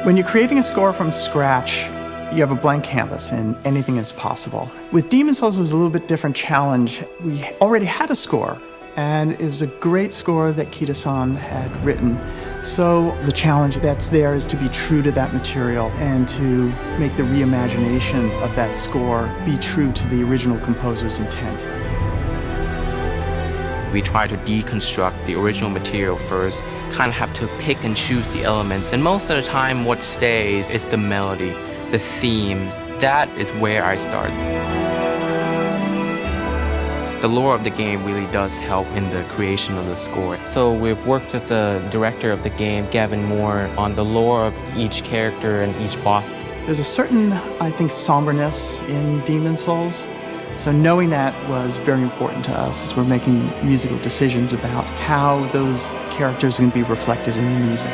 When you're creating a score from scratch, you have a blank canvas and anything is possible. With Demon's Souls, it was a little bit different challenge. We already had a score, and it was a great score that Kita-san had written. So the challenge that's there is to be true to that material and to make the reimagination of that score be true to the original composer's intent. We try to deconstruct the original material first, kind of have to pick and choose the elements, and most of the time what stays is the melody, the themes. That is where I start. The lore of the game really does help in the creation of the score. So we've worked with the director of the game, Gavin Moore, on the lore of each character and each boss. There's a certain, I think, somberness in Demon's Souls. So knowing that was very important to us as we're making musical decisions about how those characters are going to be reflected in the music.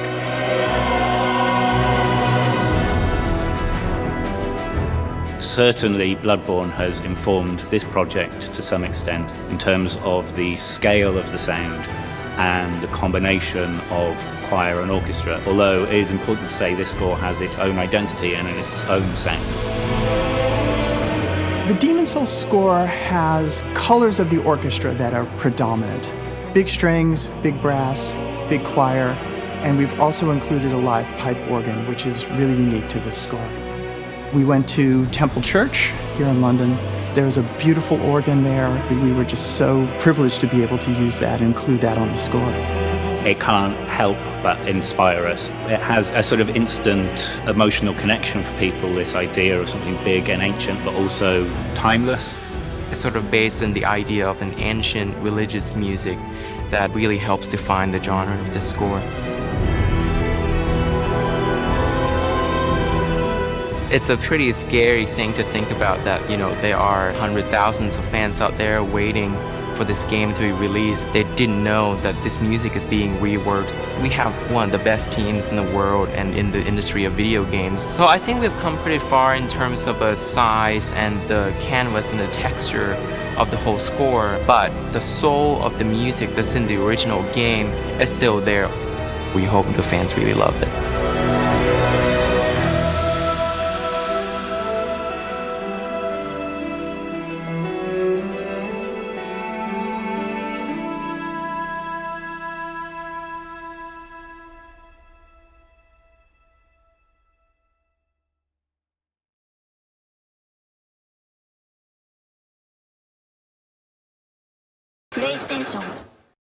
Certainly Bloodborne has informed this project to some extent in terms of the scale of the sound and the combination of choir and orchestra, although it is important to say this score has its own identity and its own sound. The Demon's Souls score has colors of the orchestra that are predominant. Big strings, big brass, big choir, and we've also included a live pipe organ, which is really unique to this score. We went to Temple Church here in London. There's a beautiful organ there, and we were just so privileged to be able to use that and include that on the score. It can't help but inspire us. It has a sort of instant emotional connection for people, this idea of something big and ancient, but also timeless. It's sort of based on the idea of an ancient religious music that really helps define the genre of the score. It's a pretty scary thing to think about that, there are hundreds, thousands of fans out there waiting for this game to be released. They didn't know that this music is being reworked. We have one of the best teams in the world and in the industry of video games. So I think we've come pretty far in terms of the size and the canvas and the texture of the whole score, but the soul of the music that's in the original game is still there. We hope the fans really love it. PlayStation